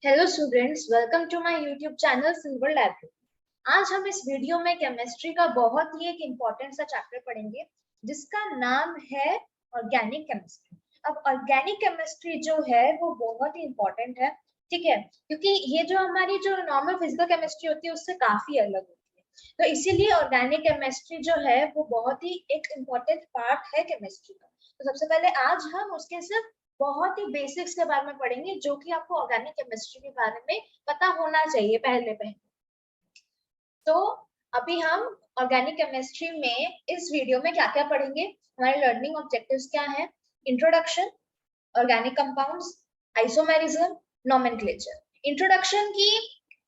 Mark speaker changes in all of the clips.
Speaker 1: Hello students, welcome to my YouTube channel Silver Library. आज हम इस वीडियो में केमिस्ट्री का बहुत ही एक इम्पोर्टेंट सा चैप्टर पढ़ेंगे जिसका नाम है ऑर्गेनिक केमिस्ट्री। अब ऑर्गेनिक केमिस्ट्री जो है वो बहुत ही इम्पोर्टेंट है, ठीक है, क्योंकि ये जो हमारी जो नॉर्मल फिजिकल केमिस्ट्री होती है उससे काफी अलग होती है। तो इसीलिए ऑर्गेनिक केमिस्ट्री जो है वो बहुत ही एक इम्पोर्टेंट पार्ट है केमिस्ट्री का। तो सबसे पहले आज हम उसके सिर्फ बहुत ही बेसिक्स के बारे में पढ़ेंगे जो कि आपको ऑर्गेनिक केमिस्ट्री के बारे में पता होना चाहिए पहले पहले। तो अभी हम ऑर्गेनिक केमिस्ट्री में इस वीडियो में क्या क्या पढ़ेंगे, हमारे लर्निंग ऑब्जेक्टिव्स क्या है, introduction, organic compounds, isomerism, nomenclature. Introduction की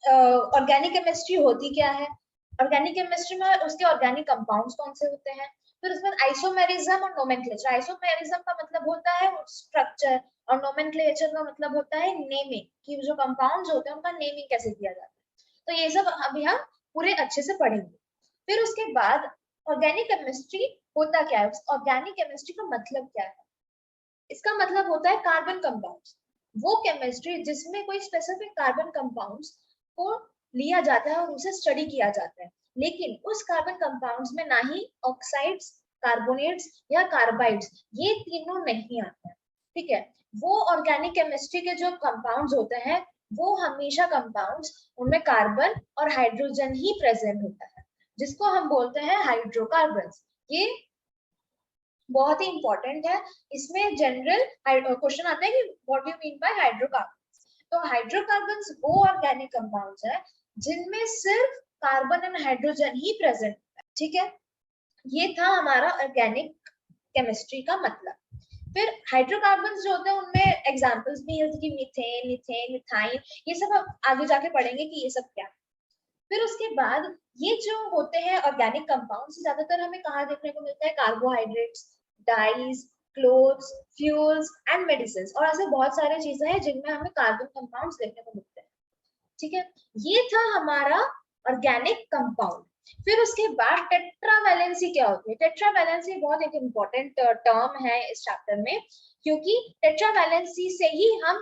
Speaker 1: ऑर्गेनिक केमिस्ट्री होती क्या है, ऑर्गेनिक केमिस्ट्री में उसके ऑर्गेनिक कंपाउंड्स कौन से होते हैं, फिर उसके बाद आइसोमेरिज्म और नोमेनक्लेचर। आइसोमेरिज्म का मतलब होता है स्ट्रक्चर और नोमेनक्लेचर का मतलब होता है नेमिंग, कि जो कंपाउंड्स होते हैं उनका नेमिंग कैसे किया जाता है। तो ये सब अभी हम पूरे अच्छे से पढ़ेंगे। फिर उसके बाद ऑर्गेनिक केमिस्ट्री होता क्या है, ऑर्गेनिक केमिस्ट्री का मतलब क्या है। इसका मतलब होता है कार्बन कंपाउंड्स, वो केमिस्ट्री जिसमें कोई स्पेसिफिक कार्बन कंपाउंड्स को लिया जाता है और उसे स्टडी किया जाता है, लेकिन उस कार्बन कंपाउंड्स में ना ही ऑक्साइड्स, कार्बोनेट्स या कार्बाइड्स, ये तीनों नहीं आते हैं, ठीक है। वो ऑर्गेनिक केमिस्ट्री के जो कंपाउंड्स होते हैं वो हमेशा कंपाउंड्स उनमें कार्बन और हाइड्रोजन ही प्रेजेंट होता है, जिसको हम बोलते हैं हाइड्रोकार्बन्स। ये बहुत ही इंपॉर्टेंट है। इसमें जनरल क्वेश्चन आता है कि what do you mean by hydrocarbons. तो हाइड्रोकार्बन्स वो ऑर्गेनिक कंपाउंड्स है जिनमें सिर्फ carbon and hydrogen he present है, ठीक है। ये था हमारा ऑर्गेनिक केमिस्ट्री का मतलब। फिर हाइड्रोकार्बन्स जो होते हैं उनमें एग्जांपल्स भी है, जैसे कि मीथेन, मीथेन, मिथाइल, ये सब हम आगे जाके पढ़ेंगे कि ये सब क्या है। फिर उसके बाद ये जो होते हैं ऑर्गेनिक कंपाउंड्स, ज्यादातर हमें कहाँ देखने को मिलता है, carbohydrates, dyes, clothes, fuels and medicine, और ऐसे बहुत सारे चीजें हैं जिनमें हमें कार्बन कंपाउंड्स देखने को मिलते हैं, ठीक है। ये था हमारा ऑर्गेनिक कंपाउंड। फिर उसके बाद टेट्रावैलेंसी क्या होती है। टेट्रावैलेंसी बहुत एक इम्पोर्टेंट टर्म है इस चैप्टर में, क्योंकि टेट्रावैलेंसी से ही हम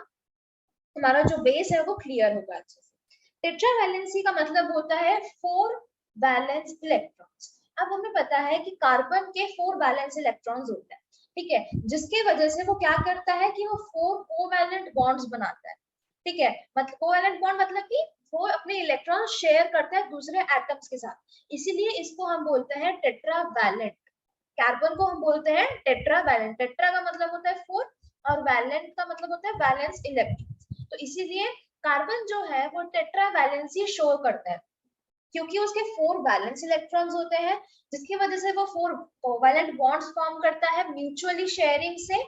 Speaker 1: हमारा जो बेस है वो क्लियर होगा अच्छे से। टेट्रावैलेंसी का मतलब होता है 4 वैलेंस इलेक्ट्रॉन्स। अब हमें पता है कि कार्बन के 4 वैलेंस इलेक्ट्रॉन्स होते हैं, ठीक है, जिसके वजह से वो क्या करता है कि वो 4 कोवैलेंट बॉन्ड्स बनाता है, ठीक है। मतलब कोवैलेंट बॉन्ड मतलब कि वो अपने इलेक्ट्रॉन शेयर करता है दूसरे एटम्स के साथ, इसीलिए इसको हम बोलते हैं टेट्रावैलेंट। कार्बन को हम बोलते हैं टेट्रावैलेंट। टेट्रा का मतलब होता है 4 और वैलेंट का मतलब होता है वैलेंस इलेक्ट्रॉन। तो इसीलिए कार्बन जो है वो टेट्रावैलेंसी शो करता है, क्योंकि उसके 4 वैलेंस इलेक्ट्रॉन्स होते हैं, जिसकी वजह से वो 4 कोवैलेंट बॉन्ड्स फॉर्म करता है म्यूचुअली शेयरिंग से,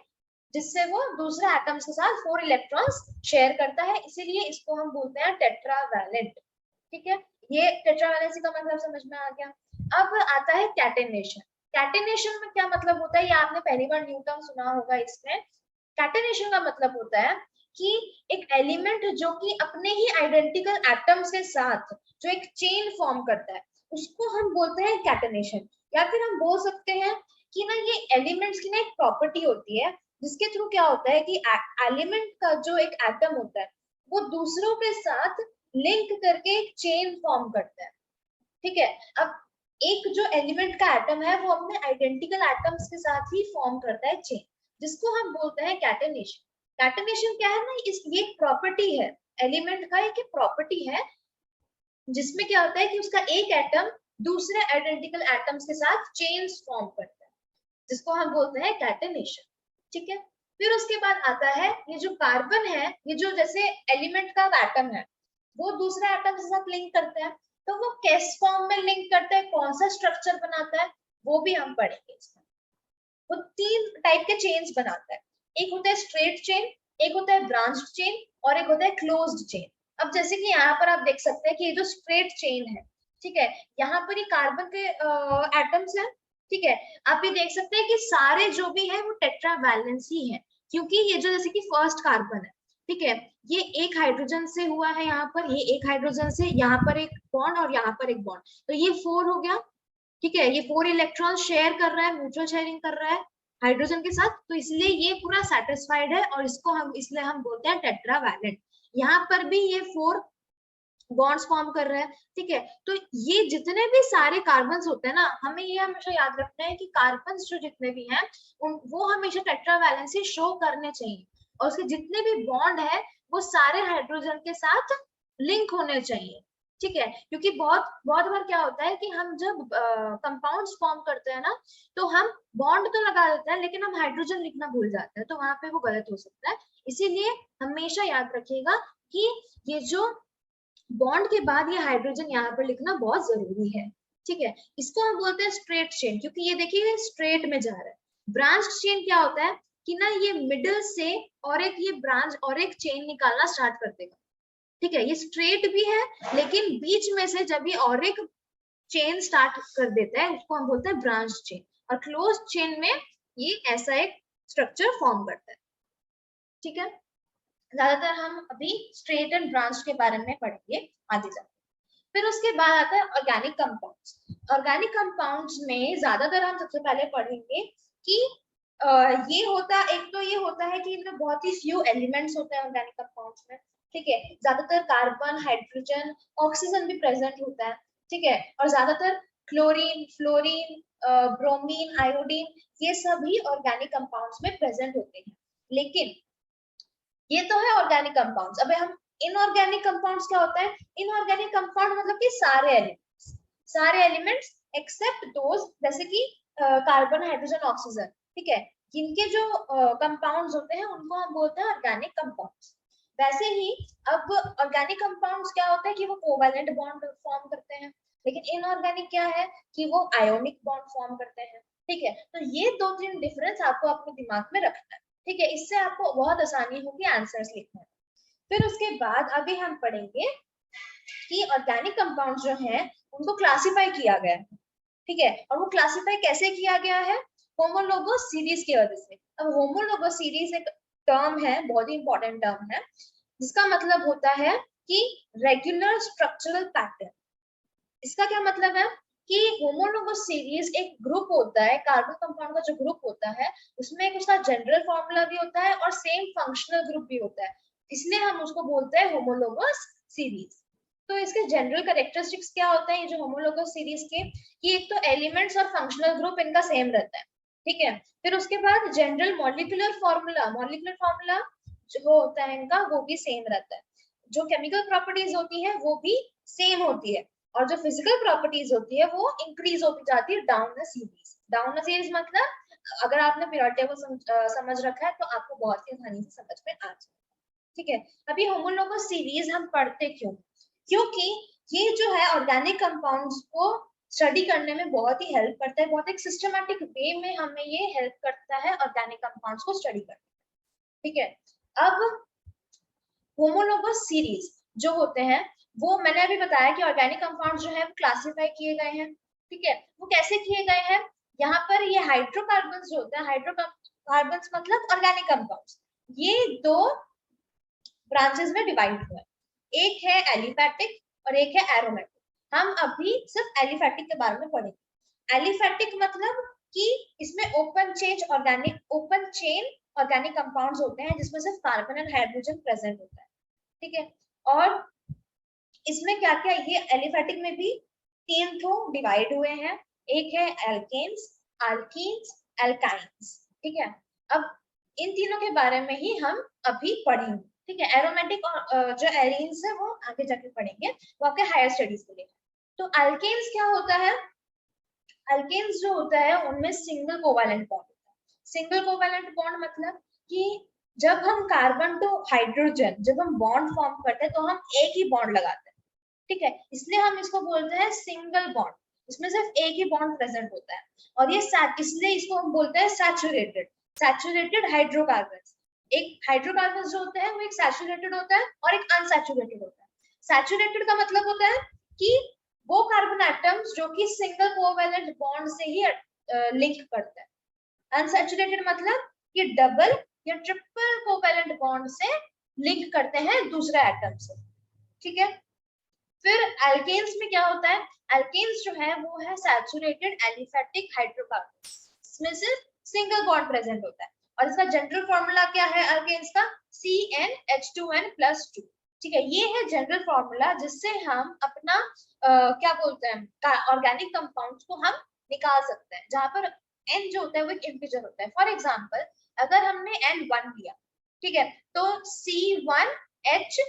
Speaker 1: जिससे वो दूसरे एटम्स के साथ 4 इलेक्ट्रॉन्स शेयर करता है, इसीलिए इसको हम बोलते हैं टेट्रावैलेंट, ठीक है। ये टेट्रावैलेंसी का मतलब समझ में आ गया। अब आता है कैटेनेशन। कैटेनेशन में क्या मतलब होता है, ये आपने पहली बार न्यू टर्म सुना होगा इसमें। कैटेनेशन का मतलब होता है कि एक एलिमेंट जो कि अपने ही आइडेंटिकल एटम्स के साथ जो एक चेन फॉर्म करता है उसको हम बोलते हैं कैटेनेशन। या फिर हम बोल सकते हैं कि ना ये एलिमेंट्स की ना एक प्रॉपर्टी होती है जिसके थ्रू क्या होता है कि एलिमेंट का जो एक एटम होता है वो दूसरों के साथ लिंक करके एक चेन फॉर्म करता है, ठीक है। अब एक जो एलिमेंट का एटम है वो अपने आइडेंटिकल एटम्स के साथ ही फॉर्म करता है चेन, जिसको हम बोलते हैं कैटेनेशन। कैटेनेशन क्या है ना, इस ये एक प्रॉपर्टी है, एलिमेंट का एक प्रॉपर्टी है जिसमें क्या होता है कि उसका एक एटम दूसरे आइडेंटिकल एटम्स के साथ चेन्स फॉर्म करता है, जिसको हम बोलते हैं कैटेनेशन, ठीक है। फिर उसके बाद आता है ये जो कार्बन है, ये जो जैसे एलिमेंट का एटम है वो दूसरे एटम के साथ लिंक करता है, तो वो किस फॉर्म में लिंक करता है, कौन सा स्ट्रक्चर बनाता है, वो भी हम पढ़ेंगे इसमें। वो 3 टाइप के चेन्स बनाता है, एक होता है स्ट्रेट चेन, एक होता है ब्रांच्ड चेन और एक होता है क्लोज्ड चेन। अब जैसे कि यहाँ पर आप देख सकते हैं कि ये जो स्ट्रेट चेन है, ठीक है, यहाँ पर ये कार्बन के एटम्स हैं, ठीक है। आप ये देख सकते हैं कि सारे जो भी है वो टेट्रावैलेंस ही है, क्योंकि ये जो जैसे कि फर्स्ट कार्बन है, ठीक है, ये एक हाइड्रोजन से हुआ है, यहाँ पर ये एक हाइड्रोजन से, यहाँ पर एक बॉन्ड और यहाँ पर एक बॉन्ड, तो ये 4 हो गया, ठीक है। ये 4 इलेक्ट्रॉन शेयर कर रहा है, म्यूचुअल शेयरिंग कर रहा है हाइड्रोजन के साथ, तो इसलिए ये पूरा सेटिस्फाइड है और इसको हम इसलिए हम बोलते हैं टेट्रावैलेंट। यहाँ पर भी ये 4 बॉन्ड्स फॉर्म कर रहा है, ठीक है। तो ये जितने भी सारे कार्बन्स होते हैं ना, हमें ये हमेशा याद रखना है कि कार्बन्स जो जितने भी हैं वो हमेशा टेट्रावैलेंसी शो करने चाहिए, और उसके जितने भी बॉन्ड है वो सारे हाइड्रोजन के साथ लिंक होने चाहिए, ठीक है। क्योंकि बहुत बहुत बार क्या होता है कि हम जब कंपाउंड्स फॉर्म करते हैं ना, तो हम बॉन्ड तो लगा देते हैं लेकिन हम हाइड्रोजन लिखना भूल जाते हैं, तो वहां पे वो गलत हो सकता है। इसीलिए हमेशा याद रखिएगा कि ये जो बॉन्ड के बाद ये हाइड्रोजन यहाँ पर लिखना बहुत जरूरी है, ठीक है। इसको हम बोलते हैं स्ट्रेट चेन, क्योंकि ये देखिए स्ट्रेट में जा रहा है। ब्रांच चेन क्या होता है कि ना ये मिडिल से और एक ये ब्रांच और एक चेन निकालना स्टार्ट कर देगा, ठीक है। ये स्ट्रेट भी है लेकिन बीच में से जब ये और एक चेन स्टार्ट कर देता है उसको हम बोलते हैं ब्रांच चेन, और क्लोज चेन में ये ऐसा एक स्ट्रक्चर फॉर्म करता है, ठीक है। ज्यादातर हम अभी स्ट्रेट एंड ब्रांच के बारे में पढ़ेंगे आगे जाकर। फिर उसके बाद आता है ऑर्गेनिक कंपाउंड्स। ऑर्गेनिक कंपाउंड्स में ज्यादातर हम सबसे पहले पढ़ेंगे कि ये होता, एक तो ये होता है कि इनमें बहुत ही फ्यू एलिमेंट्स होते हैं ऑर्गेनिक कंपाउंड्स में, ठीक है। ज्यादातर कार्बन, हाइड्रोजन, ऑक्सीजन भी प्रेजेंट होता है, ठीक है। और ज्यादातर क्लोरीन, फ्लोरीन, ब्रोमीन, आयोडीन, ये सभी ऑर्गेनिक कंपाउंड्स में प्रेजेंट होते हैं। लेकिन ये तो है ऑर्गेनिक कंपाउंड्स। अब हम इनऑर्गेनिक कंपाउंड्स क्या होता है? इनऑर्गेनिक कंपाउंड मतलब कि सारे एलिमेंट्स एक्सेप्ट दोज, जैसे कि कार्बन, हाइड्रोजन, ऑक्सीजन, ठीक है। जिनके जो कंपाउंड्स होते हैं उनको हम बोलते हैं ऑर्गेनिक कंपाउंड्स। वैसे ही अब ऑर्गेनिक कंपाउंड्स क्या होता है कि वो कोवैलेंट बॉन्ड फॉर्म करते हैं, लेकिन इनऑर्गेनिक क्या है कि वो आयोनिक बॉन्ड फॉर्म करते हैं, ठीक है। तो ये 2-3 डिफरेंस आपको अपने दिमाग में रखना है, ठीक है। इससे आपको बहुत आसानी होगी आंसर्स लिखने में। फिर उसके बाद अभी हम पढ़ेंगे कि ऑर्गेनिक कंपाउंड जो हैं उनको क्लासिफाई किया गया है, ठीक है। और वो क्लासिफाई कैसे किया गया है? होमोलोगस सीरीज की वजह से। अब होमोलोगस सीरीज एक टर्म है, बहुत ही इंपॉर्टेंट टर्म है, जिसका मतलब होता है कि रेगुलर स्ट्रक्चरल पैटर्न। इसका क्या मतलब है कि होमोलोगस सीरीज एक ग्रुप होता है, कार्बन कंपाउंड का जो ग्रुप होता है उसमें एक उसका जनरल फॉर्मूला भी होता है और सेम फंक्शनल ग्रुप भी होता है, इसलिए हम उसको बोलते हैं होमोलोगस सीरीज। तो इसके जनरल कैरेक्टरिस्टिक्स क्या होते हैं ये जो होमोलोगस सीरीज के, कि एक तो एलिमेंट्स और फंक्शनल ग्रुप इनका सेम रहता है, ठीक है। फिर उसके बाद जनरल मॉलिक्यूलर फॉर्मूला जो होता है इनका वो भी सेम रहता है। जो केमिकल प्रॉपर्टीज होती है वो भी सेम होती है, और जो फिजिकल प्रॉपर्टीज होती है वो इंक्रीज होती जाती है down the series. Down the series मतलब अगर आपने पीरियोडिक टेबल समझ रखा है तो आपको बहुत ही आसानी से समझ में आ जाए, ठीक है। अभी होमोलोगस सीरीज हम पढ़ते क्यों? क्योंकि ये जो है ऑर्गेनिक कंपाउंड्स को स्टडी करने में बहुत ही हेल्प करता है, बहुत एक सिस्टमैटिक वे में हमें ये हेल्प करता है ऑर्गेनिक कंपाउंड्स को स्टडी करने, ठीक है। अब होमोलोगस सीरीज जो होते हैं वो मैंने अभी बताया कि ऑर्गेनिक कंपाउंड जो है वो क्लासिफाई किए गए हैं, ठीक है। वो कैसे किए गए हैं? यहाँ पर ये हाइड्रोकार्बन्स जो होते हैं, हाइड्रोकार्बन्स मतलब ऑर्गेनिक कंपाउंड्स, ये 2 ब्रांचेस में डिवाइड हुए हैं। एक है एलिफैटिक और एक है एरोमेटिक। हम अभी सिर्फ एलिफैटिक के बारे में पढ़ेंगे। एलिफैटिक मतलब कि इसमें ओपन चेन ऑर्गेनिक कंपाउंड्स होते हैं जिसमें सिर्फ कार्बन एंड हाइड्रोजन प्रेजेंट होता है, ठीक है। और इसमें क्या क्या, ये एलिफैटिक में भी 3 तो डिवाइड हुए हैं, एक है एल्केन्स, अल्कीन्स, एल्काइन्स, ठीक है। अब इन तीनों के बारे में ही हम अभी पढ़ेंगे, ठीक है। एरोमेटिक और जो एरीन्स है वो आगे जाके पढ़ेंगे, वो आपके हायर स्टडीज के लिए। तो अल्केन्स क्या होता है? अल्केन्स जो होता है उनमें सिंगल कोवैलेंट बॉन्ड होता है। सिंगल कोवैलेंट बॉन्ड मतलब कि जब हम कार्बन टू हाइड्रोजन जब हम बॉन्ड फॉर्म करते हैं तो हम एक ही बॉन्ड लगाते हैं, ठीक है। इसलिए हम इसको बोलते हैं सिंगल बॉन्ड, इसमें सिर्फ एक ही बॉन्ड प्रेजेंट होता है। और ये इसलिए इसको हम बोलते हैं सैचुरेटेड हाइड्रोकार्बन्स। एक हाइड्रोकार्बन्स जो होते हैं वो एक सैचुरेटेड होता है और एक अनसैचुरेटेड होता है। सैचुरेटेड का मतलब होता है कि वो कार्बन एटम्स जो कि सिंगल कोवैलेंट बॉन्ड से ही लिंक करते हैं। अनसैचुरेटेड मतलब कि डबल या ट्रिपल कोवैलेंट बॉन्ड से लिंक करते हैं दूसरे एटम से, ठीक है। फिर एल्केन्स में क्या होता है? एल्केन्स जो है वो है सैचुरेटेड एलिफैटिक हाइड्रोकार्बन, इसमें सिर्फ सिंगल बॉन्ड प्रेजेंट होता है। और इसका जनरल फॉर्मूला क्या है एल्केन्स का? CnH2n+2, ठीक है, ये है जनरल फॉर्मूला जिससे हम अपना क्या बोलते हैं ऑर्गेनिक कंपाउंड्स को हम निकाल सकते हैं, जहां पर n जो होता है वो एक इंटीजर होता है। फॉर एग्जांपल अगर हमने n1 लिया, ठीक है, तो C1H2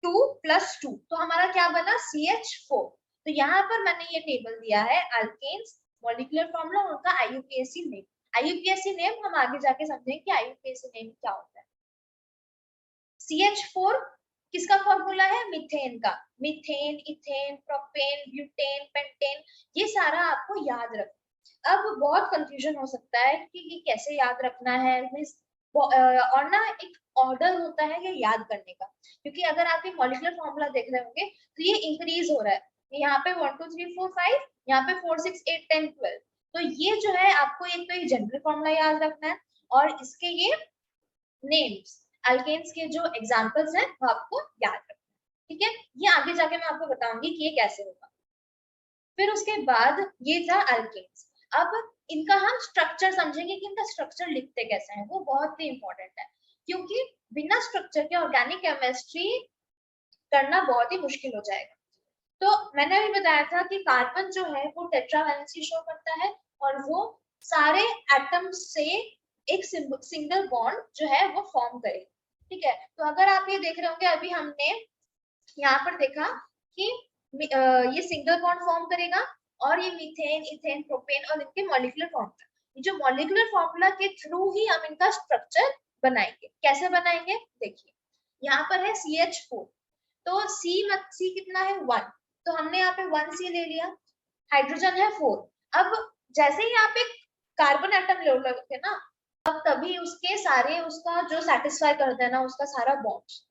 Speaker 1: + 2 तो हमारा क्या बना CH4। तो यहाँ पर मैंने ये टेबल दिया है अल्केन्स मॉलिक्यूलर फॉर्मूला और उनका IUPAC नेम। IUPAC नेम हम आगे जाके समझेंगे कि IUPAC नेम क्या होता है। CH4 किसका फॉर्मूला है? मीथेन का। Methane, ethane, propane, butane, pentane, ये सारा आपको याद रखना। अब बहुत कंफ्यूजन हो सकता है कि ये कैसे याद रखना है, और ना एक ऑर्डर होता है ये याद करने का, क्योंकि अगर आप ये मॉलिक्यूलर फॉर्मूला देख रहे होंगे तो ये इंक्रीज हो रहा है, यहाँ पे 1 2 3 4 5, यहाँ पे 4 6 8 10 12। तो ये जो है आपको एक तो ये जनरल फॉर्मूला याद रखना है और इसके ये नेम्स अल्केन्स के जो एग्जांपल्स हैं वो आपको याद रखना है। ठीक है, ये आगे जाके मैं आपको बताऊंगी कि ये कैसे होगा। फिर उसके बाद ये था अल्केन्स। अब इनका हम स्ट्रक्चर समझेंगे कि इनका स्ट्रक्चर लिखते कैसे हैं, वो बहुत ही इंपॉर्टेंट है, क्योंकि बिना स्ट्रक्चर के ऑर्गेनिक केमिस्ट्री करना बहुत ही मुश्किल हो जाएगा। तो मैंने अभी बताया था कि कार्बन जो है वो टेट्रावैलेंसी शो करता है और वो सारे एटम्स से एक सिंगल बॉन्ड जो है वो फॉर्म करेगा। ठीक है, तो अगर आप ये देख रहे होंगे अभी हमने यहाँ पर देखा कि ये सिंगल बॉन्ड फॉर्म करेगा और ये मीथेन, इथेन, प्रोपेन और इनके मॉलिक्यूलर फॉर्मूला, ये जो मॉलिक्यूलर फॉर्मूला के थ्रू ही हम इनका स्ट्रक्चर बनाएंगे। कैसे बनाएंगे देखिए, यहाँ पर है CH4, तो C कितना है 1, तो हमने यहाँ पे 1C ले लिया, हाइड्रोजन है 4। अब जैसे ही यहाँ पे कार्बन एटम ले लोगे ना, अब तभी उसके सारे उसका जो सेटिस्फाई कर देना उसका सारा बॉन्ड्स।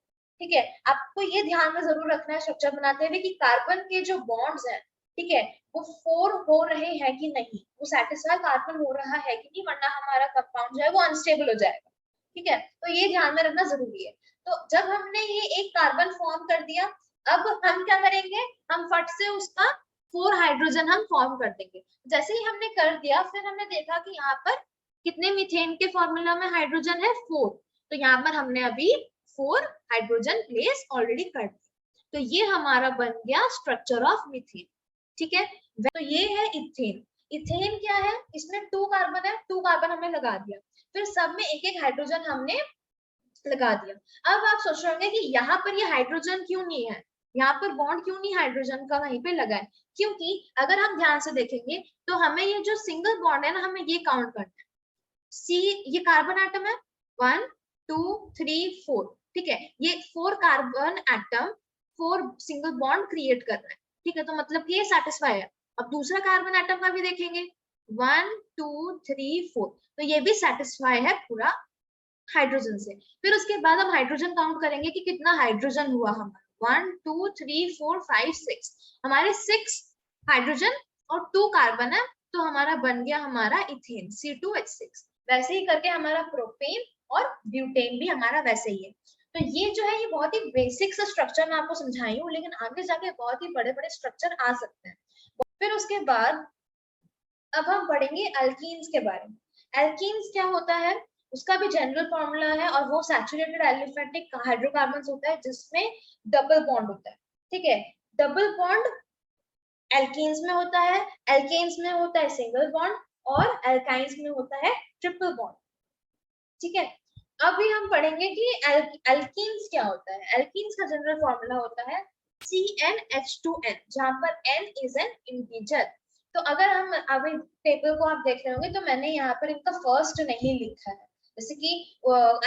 Speaker 1: ठीक है, आपको ये ध्यान में जरूर रखना है स्ट्रक्चर बनाते हुए कि कार्बन के जो बॉन्ड्स हैं, ठीक है, वो 4 हो रहे हैं कि नहीं, वो सेटिस्फाई कार्बन हो रहा है कि नहीं, वरना हमारा कंपाउंड जो है वो अनस्टेबल हो जाएगा। ठीक है, तो ये ध्यान में रखना जरूरी है। तो जब हमने ये एक कार्बन फॉर्म कर दिया, अब हम क्या करेंगे, हम फट से उसका 4 हाइड्रोजन हम फॉर्म कर देंगे। जैसे ही हमने कर दिया, फिर हमने देखा कि यहाँ पर कितने मीथेन के फॉर्मूला में हाइड्रोजन है 4, तो यहाँ पर हमने अभी 4 हाइड्रोजन प्लेस ऑलरेडी कर दिया। तो ये हमारा बन गया स्ट्रक्चर ऑफ मीथेन। ठीक है, तो ये है इथेन। इथेन क्या है, इसमें 2 कार्बन है, 2 कार्बन हमने लगा दिया, फिर सब में एक एक हाइड्रोजन हमने लगा दिया। अब आप सोच रहे होंगे कि यहाँ पर ये हाइड्रोजन क्यों नहीं है, यहाँ पर बॉन्ड क्यों नहीं हाइड्रोजन का वहीं पे लगा है? क्योंकि अगर हम ध्यान से देखेंगे तो हमें ये जो सिंगल बॉन्ड है ना, हमें ये काउंट करना है। सी, ये कार्बन एटम है 1 2 3 4, ठीक है, ये 4 carbon atom 4 single bond create कर रहा है। ठीक है, तो मतलब कि ये सेटिस्फाई है। अब दूसरा कार्बन एटम का भी देखेंगे 1 2 3 4, तो ये भी सेटिस्फाई है पूरा हाइड्रोजन से। फिर उसके बाद हम हाइड्रोजन काउंट करेंगे कि कितना हाइड्रोजन हुआ हमारा, 1 2 3 4 5 6, हमारे 6 हाइड्रोजन और 2 कार्बन है, तो हमारा बन गया हमारा इथेन C2H6। वैसे ही करके हमारा प्रोपेन और ब्यूटेन भी हमारा वैसे ही है। तो ये जो है ये बहुत ही बेसिक सा स्ट्रक्चर मैं आपको समझाई हूँ, लेकिन आगे जाके बहुत ही बड़े बड़े स्ट्रक्चर आ सकते हैं। फिर उसके बाद अब हम पढ़ेंगे अल्कीन्स के बारे में। अल्कीन्स क्या होता है, उसका भी जनरल फॉर्मूला है और वो सैचुरेटेड एलिफेटिक हाइड्रोकार्बन्स होता है जिसमें डबल बॉन्ड होता है। ठीक है, डबल बॉन्ड एल्कीन्स में होता है, एल्केन्स में होता है सिंगल बॉन्ड और एल्काइंस में होता है ट्रिपल बॉन्ड। ठीक है, अभी हम पढ़ेंगे कि एल्कीन्स क्या होता है। एल्कीन्स का जनरल फॉर्मूला होता है CnH2n, जहां पर n इज एन इंटीजर। तो अगर हम अभी टेबल को आप देख रहे होंगे तो मैंने यहाँ पर इनका फर्स्ट नहीं लिखा है, जैसे कि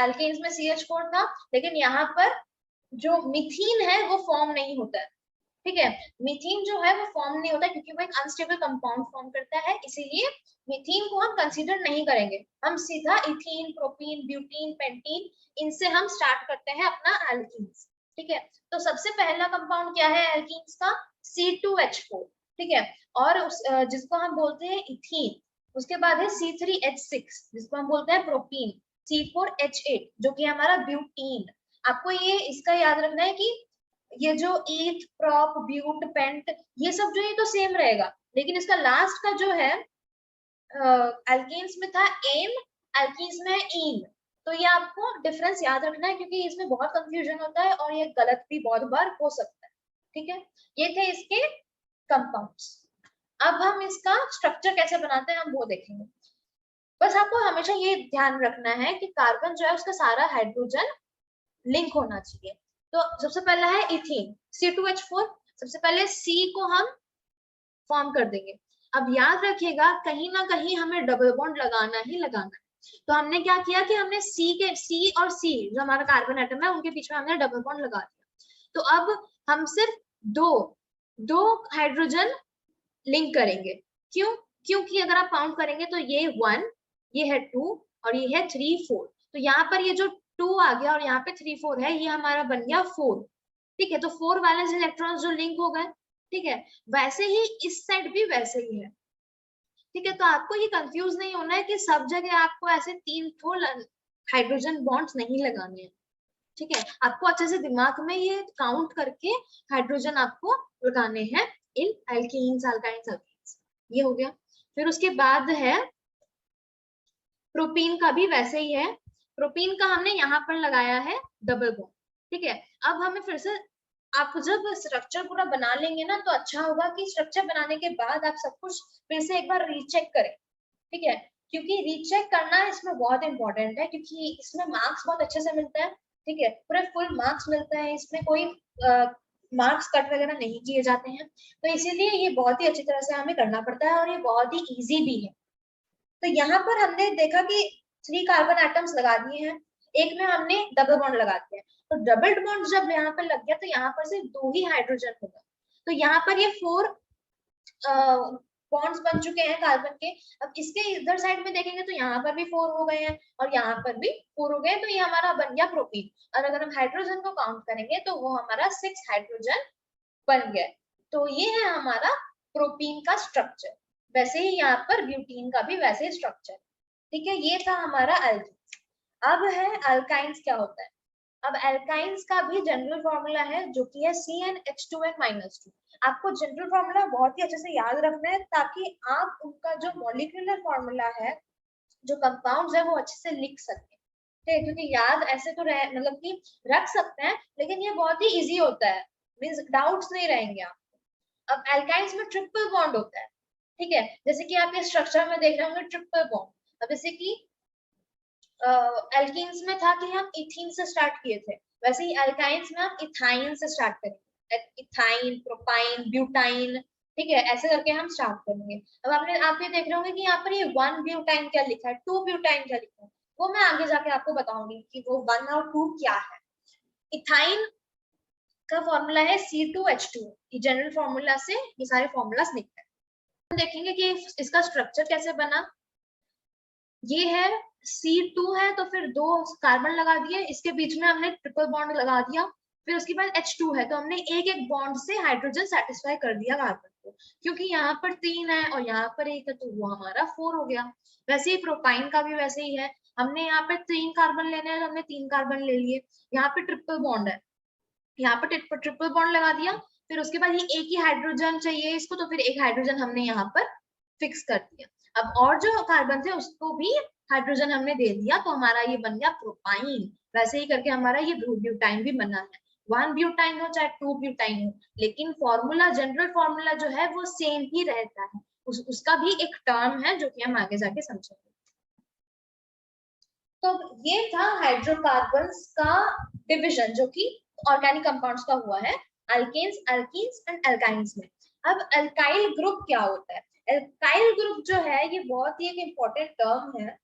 Speaker 1: एल्केन्स में CH4 था, लेकिन यहाँ पर जो मिथीन है वो फॉर्म नहीं होता है। ठीक है, मीथेन जो है वो फॉर्म नहीं होता क्योंकि वो एक अनस्टेबल कंपाउंड फॉर्म करता है, इसीलिए मीथेन को हम कंसीडर नहीं करेंगे। हम सीधा इथीन, प्रोपीन, ब्यूटीन, पेंटीन, इनसे हम स्टार्ट करते हैं अपना एल्कीन्स। ठीक है, तो सबसे पहला कंपाउंड क्या है एल्कीन्स का, C2H4। ठीक है, और जिसको हम बोलते हैं इथीन। उसके बाद है C3H6 जिसको हम बोलते हैं प्रोपीन, C4H8 जो कि हमारा ब्यूटीन। आपको ये इसका याद रखना है कि ये जो ईथ, प्रॉप, ब्यूट, पेंट, ये सब जो है तो सेम रहेगा, लेकिन इसका लास्ट का जो है एल्केन्स में था एन, एल्कीन्स में है इन, तो ये आपको डिफरेंस याद रखना है, क्योंकि इसमें बहुत कंफ्यूजन होता है और ये गलत भी बहुत बार हो सकता है। ठीक है, ये थे इसके कंपाउंड्स। अब हम इसका स्ट्रक्चर कैसे बनाते हैं हम वो देखेंगे। बस आपको हमेशा ये ध्यान रखना है कि कार्बन जो है उसका सारा हाइड्रोजन लिंक होना चाहिए। तो सबसे पहला है इथीन, C2H4। सबसे पहले C को हम फॉर्म कर देंगे। अब याद रखिएगा कहीं ना कहीं हमें डबल बॉन्ड लगाना ही लगाना है। तो हमने क्या किया कि हमने C और C जो हमारा कार्बन एटम है उनके बीच में हमने डबल बॉन्ड लगा दिया। तो अब हम सिर्फ दो दो हाइड्रोजन लिंक करेंगे। क्यों? क्योंकि अगर आप काउंट करेंगे तो ये 1, ये है 2 और ये है 3 4। तो यहाँ पर ये जो 2 आ गया और यहाँ पे 3 4 है, ये हमारा बन गया 4। ठीक है, तो 4 वैलेंस इलेक्ट्रॉन्स जो लिंक हो गए। ठीक है, वैसे ही इस साइड भी वैसे ही है। ठीक है, तो आपको ये कंफ्यूज नहीं होना है कि सब जगह आपको ऐसे 3 हाइड्रोजन बॉन्ड्स नहीं लगाने हैं। ठीक है, आपको अच्छे से दिमाग में ये काउंट करके हाइड्रोजन आपको लगाने हैं इन एल्कीन्स, अल्काइन्स, अल्कीन्स। ये हो गया। फिर उसके बाद है प्रोपीन का भी वैसे ही है। प्रोपीन का हमने यहाँ पर लगाया है डबल बॉन्ड। ठीक है, अब हमें फिर से आप जब स्ट्रक्चर पूरा बना लेंगे ना तो अच्छा होगा कि स्ट्रक्चर बनाने के बाद आप सब कुछ फिर से एक बार रीचेक करें। ठीक है, क्योंकि रीचेक करना इसमें बहुत इंपॉर्टेंट है, क्योंकि इसमें मार्क्स बहुत अच्छे से मिलते हैं। ठीक है, पूरे फुल मार्क्स मिलते हैं, इसमें कोई मार्क्स कट वगैरह नहीं किए जाते हैं। तो इसीलिए ये बहुत ही अच्छी तरह से हमें करना पड़ता है और ये बहुत ही ईजी भी है। तो यहाँ पर हमने देखा कि 3 कार्बन एटम्स लगा दिए हैं, एक में हमने डबल बॉन्ड लगा दिया है। तो डबल बॉन्ड जब यहाँ पर लग गया तो यहाँ पर सिर्फ 2 ही हाइड्रोजन होगा। तो यहाँ पर ये 4 बॉन्ड्स बन चुके हैं कार्बन के। अब इसके इधर साइड में देखेंगे तो यहाँ पर भी 4 हो गए हैं और यहाँ पर भी 4 हो गए, तो ये हमारा बन गया प्रोपीन। और अगर हम हाइड्रोजन को काउंट करेंगे तो वो हमारा 6 हाइड्रोजन बन गया। तो ये है हमारा प्रोपीन का स्ट्रक्चर। वैसे ही यहाँ पर ब्यूटीन का भी वैसे ही स्ट्रक्चर। ठीक है, ये था हमारा अल्कीन्स। अब है अल्काइंस क्या होता है। अब अल्काइंस का भी जनरल फॉर्मूला है जो कि है CnH2n-2। आपको जनरल फॉर्मूला बहुत ही अच्छे से याद रखना है ताकि आप उनका जो मॉलिक्यूलर फॉर्मूला है, जो कंपाउंड्स है, वो अच्छे से लिख सके। ठीक है, क्योंकि याद ऐसे तो रह मतलब कि रख सकते हैं, लेकिन ये बहुत ही इजी होता है, मींस डाउट्स नहीं रहेंगे आप। अब एल्काइंस में ट्रिपल बॉन्ड होता है। ठीक है, जैसे कि आप ये स्ट्रक्चर में देख रहे होंगे ट्रिपल बॉन्ड। अब जैसे कि एल्कीन्स में था कि हम इथीन से स्टार्ट किए थे, वैसे ही एल्काइंस में हम इथाइन से स्टार्ट करेंगे। Ethyne, propyne, butyne. ठीक है, ऐसे करके हम स्टार्ट करेंगे। अब आप ये देख रहे होंगे कि यहाँ पर ये 1 ब्यूटाइन क्या लिखा है, 2 ब्यूटाइन क्या लिखा है, वो मैं आगे जाके आपको बताऊंगी कि वो 1 और 2 क्या है। इथाइन का फॉर्मूला है C2H2। ये जनरल फॉर्मूला से ये सारे फॉर्मूलास लिखते हैं। हम देखेंगे कि इसका स्ट्रक्चर कैसे बना। ये है C2 है तो फिर 2 कार्बन लगा दिए, इसके बीच में हमने ट्रिपल बॉन्ड लगा दिया। फिर उसके बाद H2 है तो हमने एक एक बॉन्ड से हाइड्रोजन सेटिस्फाई कर दिया कार्बन को, क्योंकि यहाँ पर 3 है और यहाँ पर 1 है तो वो हमारा 4 हो गया। वैसे ही प्रोपाइन का भी वैसे ही है, हमने यहाँ पर 3 कार्बन लेने हैं तो हमने 3 कार्बन ले लिए। यहाँ पे ट्रिपल बॉन्ड है, यहाँ पर ट्रिपल बॉन्ड लगा दिया। फिर उसके बाद ये एक ही हाइड्रोजन चाहिए इसको, तो फिर एक हाइड्रोजन हमने यहाँ पर फिक्स कर दिया। अब और जो कार्बन थे उसको भी हाइड्रोजन हमने दे दिया, तो हमारा ये बन गया प्रोपाइन। वैसे ही करके हमारा ये ब्यूटाइन भी बना है। 1 ब्यूटाइन हो चाहे 2 ब्यूटाइन हो, लेकिन फॉर्मूला, जनरल फॉर्मूला जो है वो सेम ही रहता है। उसका भी एक टर्म है जो कि हम आगे जाके समझेंगे। तो ये था हाइड्रोकार्बन्स का डिविजन जो कि ऑर्गेनिक कंपाउंड्स का हुआ है, अल्केन्स, अल्कीन्स एंड अल्काइन्स में। अब अल्काइल ग्रुप क्या होता है। अल्काइल ग्रुप जो है ये बहुत ही एक इम्पोर्टेंट टर्म है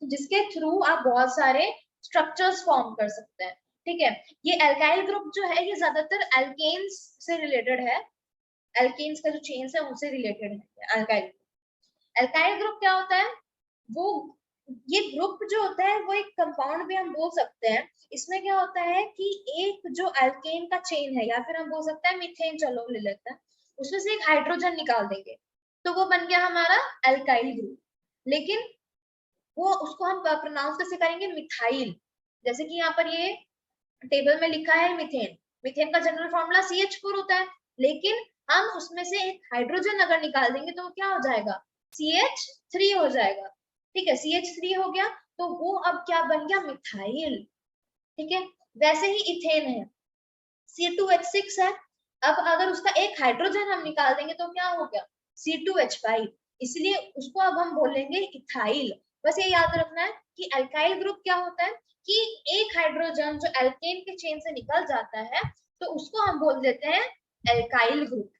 Speaker 1: जिसके थ्रू आप बहुत सारे स्ट्रक्चर्स फॉर्म कर सकते हैं। ठीक है, ये अल्काइल ग्रुप जो है ये ज्यादातर अल्केन्स से रिलेटेड है। अल्केन्स का जो चेन्स है उनसे रिलेटेड है अल्काइल। अल्काइल ग्रुप क्या होता है, वो ये ग्रुप जो होता है वो एक कंपाउंड भी हम बोल सकते हैं। इसमें क्या होता है कि एक जो अल्केन का चेन है, या फिर हम बोल सकते हैं मीथेन, चलो ले लेते हैं, उसमें से एक हाइड्रोजन निकाल देंगे तो वो बन गया हमारा अल्काइल ग्रुप। लेकिन वो उसको हम प्रोनाउंस कैसे करेंगे, मिथाइल। जैसे कि यहाँ पर ये टेबल में लिखा है मीथेन, मीथेन का जनरल फॉर्मूला CH4 होता है, लेकिन हम उसमें से एक हाइड्रोजन अगर निकाल देंगे तो क्या हो जाएगा, CH3 हो जाएगा। ठीक है, CH3 हो गया। तो वो अब क्या बन गया, मिथाइल। ठीक है, वैसे ही इथेन है, C2H6 है, अब अगर उसका एक हाइड्रोजन हम निकाल देंगे तो क्या हो गया, C2H5, इसलिए उसको अब हम बोलेंगे इथाइल। बस ये याद रखना है कि अल्काइल ग्रुप क्या होता है कि एक हाइड्रोजन जो एल्केन के चेन से निकल जाता है तो उसको हम बोल देते हैं एल्काइल ग्रुप।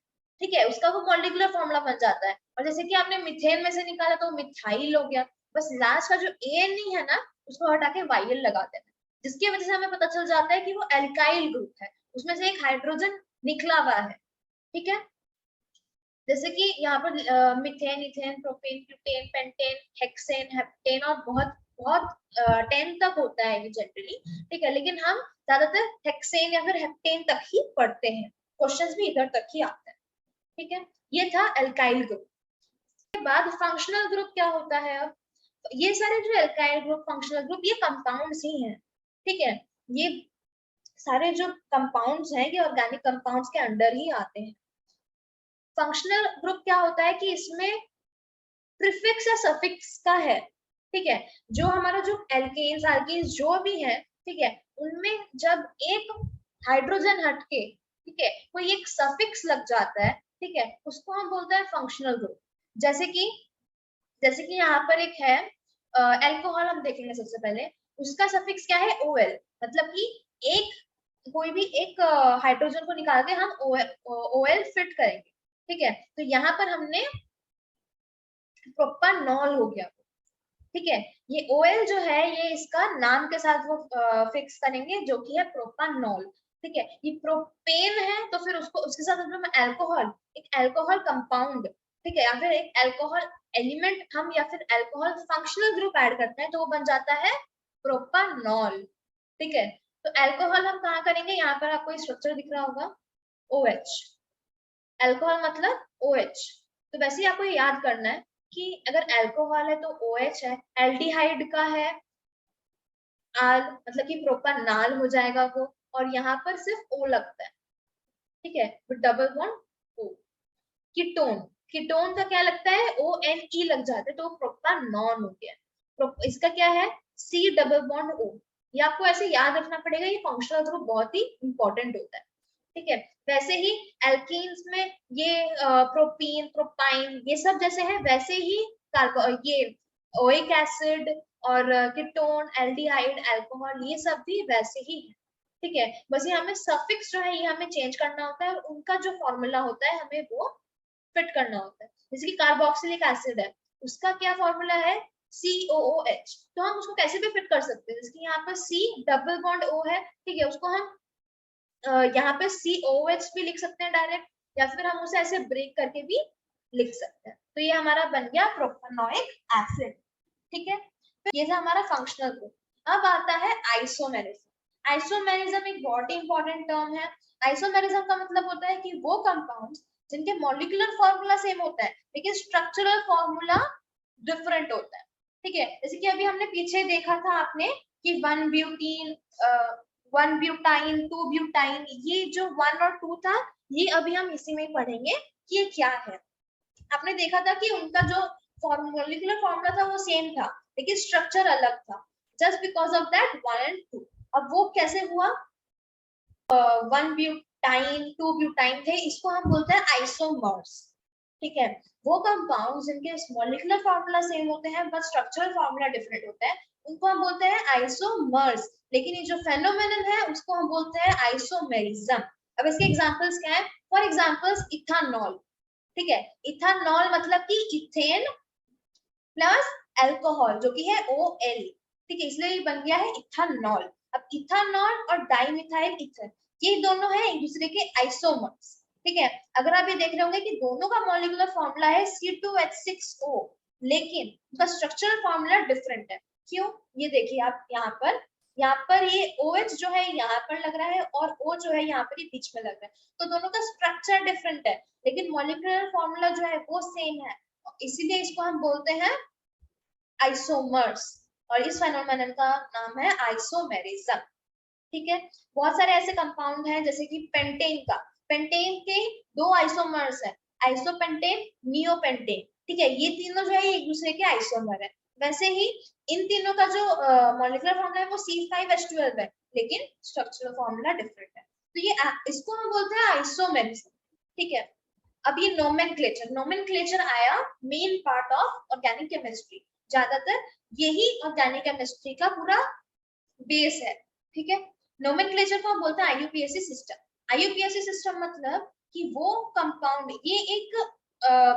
Speaker 1: ठीक है, उसका वो मॉलिक्यूलर फॉर्मूला बन जाता है, और जैसे कि आपने मिथेन में से निकाला तो मिथाइल हो गया, बस लास्ट का जो ANE है ना उसको हटा के YL लगा देना, जिसकी वजह से हमें पता चल जाता है कि वो एल्काइल ग्रुप है, उसमें से एक हाइड्रोजन निकला हुआ है। ठीक है, जैसे कि यहाँ पर methane, ethane, propane, butane, pentane, hexane, heptane और बहुत बहुत 10 तक होता है ये जनरली। ठीक है, लेकिन हम ज्यादातर हेक्सेन या फिर हेप्टेन तक ही पढ़ते हैं, क्वेश्चंस भी इधर तक ही आते हैं। ठीक है, ये था एल्काइल ग्रुप। के बाद फंक्शनल ग्रुप क्या होता है, अब ये सारे जो एल्काइल ग्रुप, फंक्शनल ग्रुप, ये कंपाउंड्स ही हैं। ठीक है, ये सारे जो कंपाउंड्स हैं ये ऑर्गेनिक कंपाउंड्स के अंडर ही आते हैं। फंक्शनल ग्रुप क्या होता है कि इसमें प्रीफिक्स या सफिक्स का है। ठीक है, जो हमारा जो एल्केन्स एल्कीन्स जो भी है, ठीक है, उनमें जब एक हाइड्रोजन हटके, ठीक है, कोई एक सफिक्स लग जाता है, ठीक है, उसको हम बोलते हैं फंक्शनल ग्रुप। जैसे कि यहाँ पर एक है अल्कोहल, हम देखेंगे सबसे पहले, उसका सफिक्स क्या है, OL, मतलब कि एक कोई भी एक हाइड्रोजन को निकाल के हम OL फिट करेंगे। ठीक है, तो यहाँ पर हमने प्रोपानॉल हो गया। ठीक है, ये OL जो है ये इसका नाम के साथ वो फिक्स करेंगे जो कि है प्रोपानॉल। ठीक है, ये प्रोपेन है तो फिर उसको उसके साथ हम अल्कोहल, एक अल्कोहल कंपाउंड, ठीक है, या फिर एक अल्कोहल एलिमेंट हम या फिर अल्कोहल फंक्शनल ग्रुप ऐड करते हैं तो वो बन जाता है प्रोपानॉल। ठीक है, तो अल्कोहल हम कहाँ करेंगे, यहाँ पर आपको स्ट्रक्चर दिख रहा होगा, OH, अल्कोहल मतलब OH। तो वैसे ही आपको याद करना है कि अगर अल्कोहल है तो OH है, एल्डिहाइड का है आल, मतलब कि प्रोपानाल हो जाएगा वो, और यहाँ पर सिर्फ O लगता है। ठीक है, तो double bond O। Ketone, ketone का क्या लगता है, ONE लग जाता है तो प्रोपानॉन हो गया। इसका क्या है, C डबल बॉन्ड O। ये आपको ऐसे याद रखना पड़ेगा, ये फंक्शनल ग्रुप बहुत ही इंपॉर्टेंट होता है। ठीक है, वैसे ही एल्कीन्स में ये प्रोपीन, प्रोपाइन, ये सब जैसे है वैसे ही कार्बो, ये ओइक एसिड और कीटोन, एल्डिहाइड, अल्कोहल, ये सब भी वैसे ही है। ठीक है, बस ये हमें सफिक्स जो है ये हमें चेंज करना होता है और उनका जो फॉर्मूला होता है हमें वो फिट करना होता है। जैसे कि कार्बोक्सिलिक एसिड है, उसका क्या फॉर्मूला है, COOH, तो हम उसको कैसे भी फिट कर सकते हैं, जैसे कि यहाँ पर C डबल बॉन्ड O है, ठीक है, उसको हम यहाँ पे COH भी लिख सकते हैं डायरेक्ट, या फिर हम उसे ऐसे ब्रेक करके भी लिख सकते हैं। तो ये हमारा बन गया प्रोपानोइक एसिड। ठीक है, तो ये था हमारा फंक्शनल ग्रुप। अब आता है आइसोमेरिज्म। आइसोमेरिज्म एक बहुत ही इंपॉर्टेंट टर्म है। आइसोमेरिज्म का मतलब होता है कि वो कंपाउंड्स जिनके मॉलिक्यूलर फॉर्मूला सेम होता है लेकिन स्ट्रक्चरल फॉर्मूला डिफरेंट होता है। ठीक है, जैसे कि अभी हमने पीछे देखा था आपने कि 1 ब्यूटीन, 1 ब्यूटाइन, 2 ब्यूटाइन, ये जो 1 और 2 था, ये अभी हम इसी में पढ़ेंगे कि ये क्या है। आपने देखा था कि उनका जो मॉलिक्यूलर फॉर्मूला था वो सेम था लेकिन स्ट्रक्चर अलग था, just because of that 1 and 2। अब वो कैसे हुआ, 1 ब्यूटाइन, 2 ब्यूटाइन थे, इसको हम बोलते हैं आइसोमर्स। ठीक है, वो कंपाउंड जिनके मॉलिक्यूलर फॉर्मूला सेम होते हैं बट स्ट्रक्चरल फॉर्मूला डिफरेंट होता है उनको हम बोलते हैं आइसोमर्स। लेकिन ये जो फेनोमेनन है उसको हम बोलते हैं आइसोमेरिज्म। अब इसके एग्जांपल्स क्या है, फॉर एग्जांपल्स इथानॉल। ठीक है, इथानॉल मतलब कि इथेन प्लस अल्कोहल जो कि है OL। ठीक है, इसलिए ये बन गया है इथानॉल। अब इथानॉल और डाइमिथाइल ईथर ये दोनों है एक दूसरे के आइसोमर्स। ठीक है, अगर आप ये देख रहे होंगे कि दोनों का मॉलिक्यूलर फॉर्मूला है C2H6O, लेकिन उनका स्ट्रक्चरल फॉर्मूला डिफरेंट है। क्यों, ये देखिए आप यहाँ पर ये OH जो है यहाँ पर लग रहा है और O जो है यहाँ पर ये बीच में लग रहा है, तो दोनों का स्ट्रक्चर डिफरेंट है लेकिन मॉलिक्यूलर फॉर्मूला जो है वो सेम है, इसीलिए इसको हम बोलते हैं आइसोमर्स, और इस फेनोमेनन का नाम है आइसोमेरिज्म। ठीक है, बहुत सारे ऐसे कंपाउंड हैं जैसे कि पेंटेन का, पेंटेन के 2 आइसोमर्स है, आइसोपेंटेन, नियोपेंटेन। ठीक है, ये तीनों जो है एक दूसरे के आइसोमर है। वैसे ही इन तीनों का जो मॉलिक्यूलर फॉर्मूला है वो C5H12 है, लेकिन स्ट्रक्चरल फॉर्मूला डिफरेंट है। तो ये इसको हम बोलते हैं आइसोमेरिज्म, ठीक है। अब ये नोमेनक्लेचर आया main part of organic chemistry, ज्यादातर यही ऑर्गेनिक केमिस्ट्री का पूरा बेस है, ठीक है। नोमेनक्लेचर को हम बोलते हैं आईयूपीएसी सिस्टम। आईयूपीएसी सिस्टम मतलब कि वो कंपाउंड, ये एक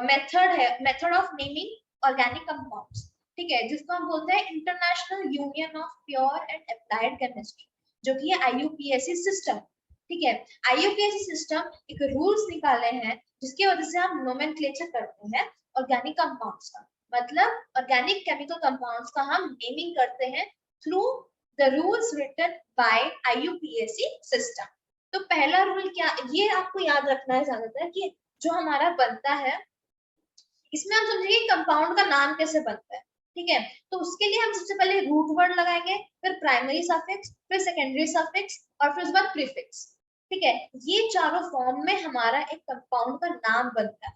Speaker 1: मेथड है, method of naming organic compounds, ठीक है, जिसको हम बोलते हैं international union of pure and applied chemistry, जो कि है आईयूपीएसी सिस्टम, ठीक है। आईयूपीएसी सिस्टम एक रूल्स निकाले हैं जिसकी वजह से हम नोमेनक्लेचर करते हैं ऑर्गेनिक कंपाउंड्स का, मतलब ऑर्गेनिक केमिकल कंपाउंड्स का हम नेमिंग करते हैं through the rules written by IUPAC system. तो पहला रूल क्या, ये आपको याद रखना है ज्यादातर कि जो हमारा बनता है इसमें हम समझेंगे कंपाउंड का नाम कैसे बनता है, ठीक है। तो उसके लिए हम सबसे पहले रूट वर्ड लगाएंगे, फिर प्राइमरी सफिक्स, फिर सेकेंडरी सफिक्स और फिर उसके बाद प्रीफिक्स, ठीक है। ये चारों फॉर्म में हमारा एक कंपाउंड का नाम बनता है।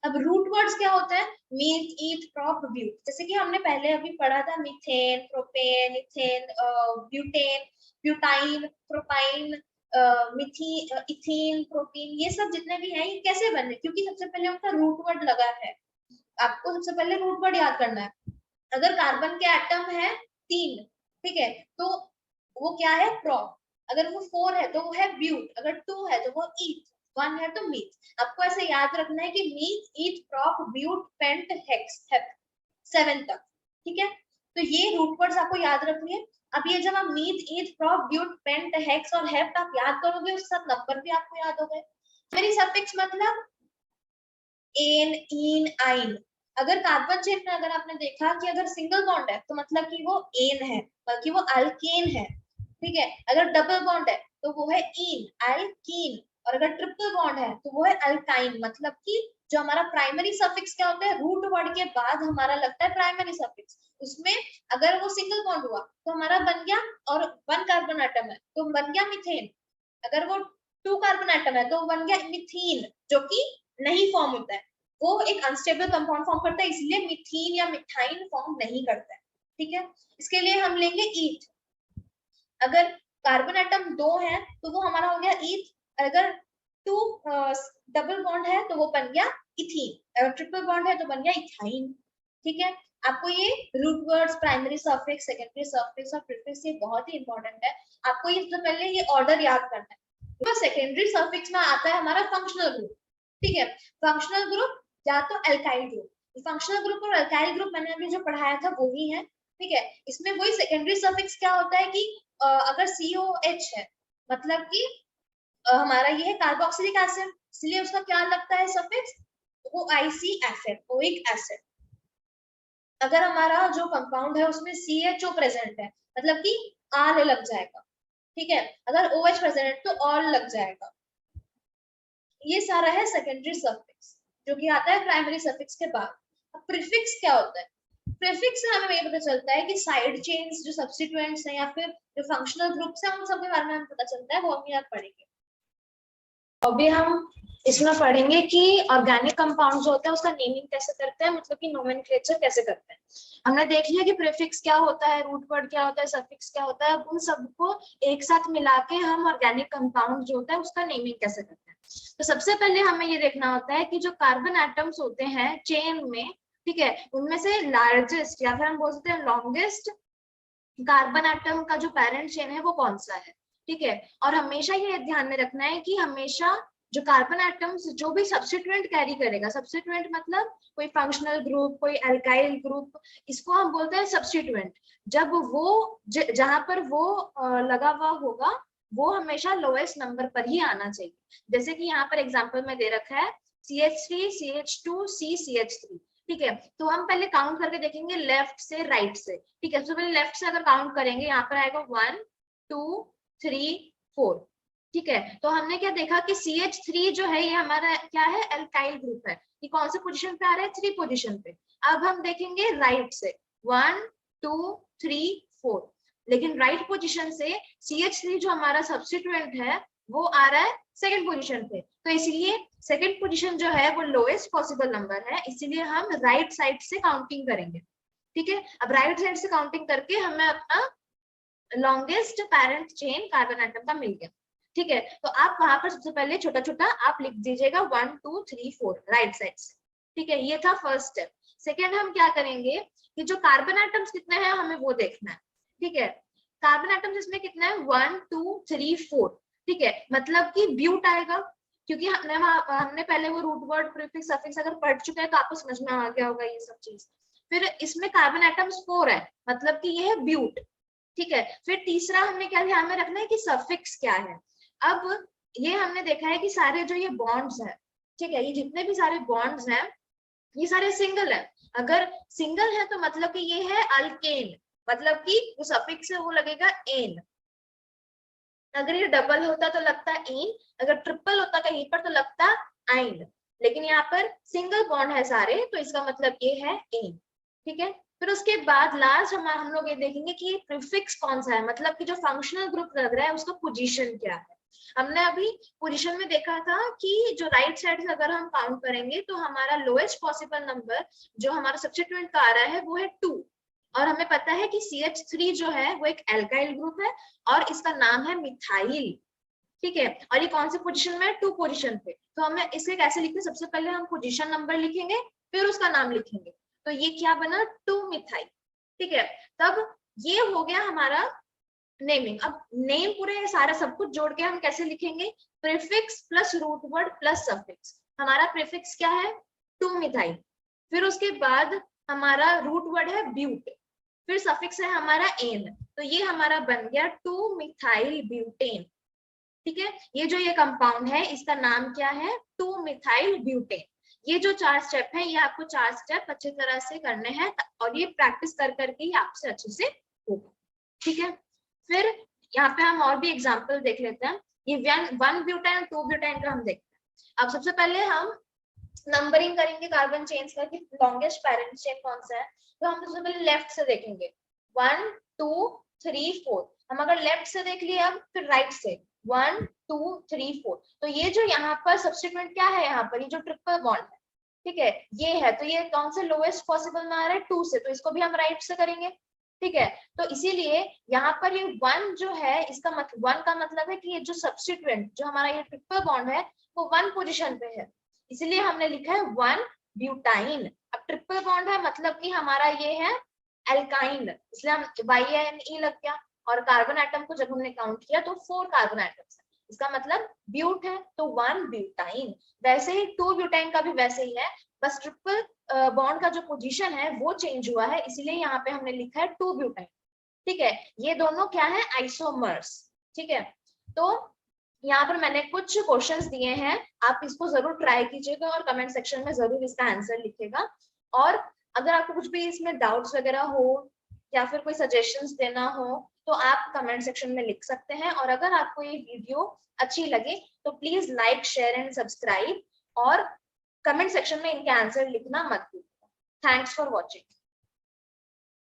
Speaker 1: अब रूट वर्ड्स क्या होते हैं, मीथ, ईथ, प्रोप, ब्यूट, जैसे कि हमने पहले अभी पढ़ा था methane, propane, ethane, butane, butyne, propyne, Mithi, ethene, protein, ये सब जितने भी हैं ये कैसे बने, क्योंकि सबसे पहले उनका रूट वर्ड लगा है। आपको सबसे पहले रूट वर्ड याद करना है। अगर कार्बन के एटम है 3, ठीक है, तो वो क्या है, प्रोप। अगर वो 4 है तो वो है ब्यूट, अगर 2 है तो वो ईथ, 1 है तो मीथ। आपको ऐसे याद रखना है कि meth, eth, prop, but, pent, hex, hep, 7 तक, ठीक है। तो ये रूट वर्ड्स आपको याद रखनी है। अब ये जब आप meth, eth, prop, but, pent, hex और हेप आप याद करोगे, उसके साथ नंबर भी आपको याद हो गए। मेरी सफिक्स मतलब एन, इन, आइन। अगर कार्बन चेन में अगर आपने देखा कि अगर सिंगल बॉन्ड है तो मतलब कि वो एन है, बल्कि वो अल्केन है, ठीक है। अगर डबल बॉन्ड है तो वो है इन, अल्कीन। और अगर ट्रिपल बॉन्ड है तो वो है अल्काइन, मतलब कि जो हमारा प्राइमरी सफिक्स क्या होता है, रूट वर्ड के बाद हमारा लगता है प्राइमरी सफिक्स, उसमें अगर वो सिंगल बॉन्ड हुआ तो हमारा बन गया, और 1 कार्बन एटम है तो बन गया मीथेन। अगर वो 2 कार्बन एटम है तो बन गया मिथीन, जो कि नहीं फॉर्म होता है, वो एक अनस्टेबल कंपाउंड फॉर्म करता है, इसलिए मिथीन या मिथाइन फॉर्म नहीं करता है, ठीक है। इसके लिए हम लेंगे ईथ। अगर कार्बन एटम 2 है तो वो हमारा हो गया ईथ, अगर 2 डबल बॉन्ड है तो वो बन गया इथीन, अगर ट्रिपल बॉन्ड है तो बन गया इथाइन, ठीक है। आपको ये root words, primary suffix, secondary suffix और प्रीफिक्स ये बहुत ही इंपॉर्टेंट है, आपको ये सबसे पहले ये ऑर्डर याद करना है। तो सेकेंडरी सफिक्स में आता है हमारा फंक्शनल ग्रुप, ठीक है। फंक्शनल ग्रुप या तो एल्काइल ग्रुप, फंक्शनल ग्रुप और एल्काइल ग्रुप मैंने अभी जो पढ़ाया था वो ही है, ठीक है। इसमें वही सेकेंडरी सफिक्स क्या होता है कि अगर COH है मतलब कि हमारा ये है कार्बोक्सिलिक एसिड, इसलिए उसका क्या लगता है सफिक्स, वो IC एसिड, ओइक एसिड। अगर हमारा जो कंपाउंड है उसमें CHO प्रेजेंट है मतलब कि आर लग जाएगा, ठीक है। अगर OH प्रेजेंट है तो ऑल लग जाएगा। ये सारा है सेकेंडरी सफिक्स, जो कि आता है प्राइमरी सफिक्स के बाद। अब प्रीफिक्स क्या होता है, प्रीफिक्स से हमें ये पता चलता है कि साइड चेन्स जो सब्स्टिट्यूएंट्स हैं या फिर जो फंक्शनल ग्रुप्स हैं उन सब के बारे में हमें पता चलता है, वो हम यहाँ पढ़ेंगे। अभी हम इसमें पढ़ेंगे कि ऑर्गेनिक कंपाउंड जो होता है उसका नेमिंग कैसे करते हैं, मतलब कि नोमेनक्लेचर कैसे करते हैं। हमने देख लिया कि प्रीफिक्स क्या होता है, रूट वर्ड क्या होता है, सफिक्स क्या होता है। अब उन सबको एक साथ मिला के हम ऑर्गेनिक कंपाउंड जो होता है उसका नेमिंग कैसे करते हैं। तो सबसे पहले हमें ये देखना होता है कि जो कार्बन एटम्स होते हैं चेन में, ठीक है, उनमें से लार्जेस्ट या फिर हम बोल सकते हैं लॉन्गेस्ट कार्बन एटम का जो पेरेंट चेन है वो कौन सा है, ठीक है। और हमेशा ये ध्यान में रखना है कि हमेशा जो कार्बन एटम्स जो भी सब्स्टिट्यूएंट कैरी करेगा, सब्स्टिट्यूएंट मतलब कोई फंक्शनल ग्रुप, कोई अल्काइल ग्रुप, इसको हम बोलते हैं सब्स्टिट्यूएंट। जब वो जहां पर वो लगा हुआ होगा वो हमेशा लोएस्ट नंबर पर ही आना चाहिए। जैसे कि यहाँ पर एग्जाम्पल में दे रखा है CH3, CH2, CH3, ठीक है। तो हम पहले काउंट करके देखेंगे लेफ्ट से राइट से, ठीक है। सबसे पहले लेफ्ट से अगर काउंट करेंगे यहाँ पर आएगा 1 2 3 4, ठीक है। तो हमने क्या देखा कि CH3 जो है ये हमारा क्या है, एल्काइल ग्रुप है। ये कौन से पोजीशन पे आ रहा है, 3 पोजीशन पे। अब हम देखेंगे राइट से 1 2 3 4, लेकिन राइट पोजीशन से CH3 जो हमारा सब्स्टिट्यूएंट है वो आ रहा है सेकंड पोजीशन पे। तो इसलिए सेकंड पोजीशन जो है वो लोएस्ट पॉसिबल नंबर है, इसीलिए हम राइट साइड से काउंटिंग करेंगे। ठीक है, अब राइट साइड से काउंटिंग करके हमें अपना longest parent chain carbon atom का मिल गया। ठीक है, तो आप वहां पर सबसे पहले छोटा छोटा आप लिख दीजिएगा 1 2 3 4 राइट साइड से। ठीक है, ये था फर्स्ट स्टेप। सेकेंड हम क्या करेंगे कि जो कार्बन एटम्स कितने हैं हमें वो देखना है। ठीक है, कार्बन एटम्स इसमें कितना है 1 2 3 4। ठीक है, मतलब कि ब्यूट आएगा, क्योंकि हमने पहले वो रूट वर्ड प्रीफिक्स सफिक्स अगर पढ़ चुके हैं तो आपको समझ में आ गया होगा ये सब चीज। फिर इसमें कार्बन एटम्स 4 है, मतलब कि ये है ब्यूट। ठीक है, फिर तीसरा हमने क्या ध्यान में रखना है कि सफिक्स क्या है। अब ये हमने देखा है कि सारे जो ये बॉन्ड्स हैं, ठीक है, ये जितने भी सारे बॉन्ड्स हैं ये सारे सिंगल है। अगर सिंगल है तो मतलब कि ये है अल्केन, मतलब कि जो सफिक्स है वो लगेगा एन। अगर ये डबल होता तो लगता इन, अगर ट्रिपल होता कहीं पर तो लगता आइन, लेकिन यहाँ पर सिंगल बॉन्ड है सारे तो इसका मतलब ये है एन। ठीक है, फिर उसके बाद लास्ट हम लोग ये देखेंगे कि ये प्रीफिक्स कौन सा है, मतलब कि जो फंक्शनल ग्रुप लग रहा है उसका पोजीशन क्या है। हमने अभी पोजीशन में देखा था कि जो राइट साइड से अगर हम काउंट करेंगे तो हमारा लोएस्ट पॉसिबल नंबर जो हमारा सब्स्टिट्यूएंट का आ रहा है वो है 2, और हमें पता है कि CH3 जो है वो एक एल्काइल ग्रुप है और इसका नाम है मिथाइल। ठीक है, और ये कौन से पोजीशन में है 2 पोजीशन पे। तो हमें इसे कैसे लिखते हैं, सबसे पहले हम पोजीशन नंबर लिखेंगे फिर उसका नाम लिखेंगे, तो ये क्या बना 2 मिथाइल। ठीक है, तब ये हो गया हमारा नेमिंग। अब नेम पूरे सारा सब कुछ जोड़ के हम कैसे लिखेंगे, prefix plus root word plus suffix. हमारा प्रीफिक्स क्या है 2 मिथाइल, फिर उसके बाद हमारा रूट वर्ड है ब्यूट, फिर सफिक्स है हमारा एन, तो ये हमारा बन गया 2 मिथाइल ब्यूटेन। ठीक है, ये जो ये कंपाउंड है इसका नाम क्या है 2 मिथाइल ब्यूटेन। ये जो 4 स्टेप है ये आपको 4 स्टेप अच्छी तरह से करने हैं और ये प्रैक्टिस कर करके ही आपसे अच्छे से होगा। ठीक है, फिर यहाँ पे हम और भी एग्जांपल देख लेते हैं। ये 1 ब्यूटेन 2 ब्यूटेन का हम देखते हैं। अब सबसे पहले हम नंबरिंग करेंगे कार्बन चेन्स का कि लॉन्गेस्ट पैरेंट चेन कौन सा है। तो हम सबसे पहले लेफ्ट से देखेंगे 1 2 3 4। हम अगर लेफ्ट से देख लिए अब फिर राइट से 1 2 3 4, तो ये जो यहाँ पर सब्स्टिट्यूएंट क्या है, यहाँ पर ये जो ट्रिपल बॉन्ड है, ठीक है, ये है, तो ये कौन से लोएस्ट पॉसिबल में आ रहा है 2 से, तो इसको भी हम राइट से करेंगे। ठीक है, तो इसीलिए यहाँ पर ये 1 जो है इसका मतलब 1 का मतलब है कि ये जो सब्स्टिट्यूएंट जो हमारा ये ट्रिपल बॉन्ड है वो 1 पोजीशन पे है, इसलिए हमने लिखा है 1 ब्यूटाइन। अब ट्रिपल बॉन्ड है मतलब कि हमारा ये है एल्काइन, इसलिए हम YNE लग गया, और कार्बन एटम को जब हमने काउंट किया तो 4 कार्बन एटम्स है, इसका मतलब ब्यूट है तो 1 ब्यूटाइन। वैसे ही 2 ब्यूटाइन का भी वैसे ही है, बस ट्रिपल बॉन्ड का जो पोजीशन है वो चेंज हुआ है, इसलिए यहाँ पे हमने लिखा है 2 ब्यूटाइन। ठीक है, ये दोनों क्या है आइसोमर्स। ठीक है, तो यहाँ पर मैंने कुछ क्वेश्चंस दिए हैं, आप इसको जरूर ट्राई कीजिएगा और कमेंट सेक्शन में जरूर इसका आंसर लिखिएगा। और अगर आपको कुछ भी इसमें डाउट्स वगैरह हो या फिर कोई सजेशंस देना हो तो आप कमेंट सेक्शन में लिख सकते हैं। और अगर आपको ये वीडियो अच्छी लगे तो please like share and subscribe, और कमेंट सेक्शन में इनके आंसर लिखना मत भूलिएगा। Thanks for watching.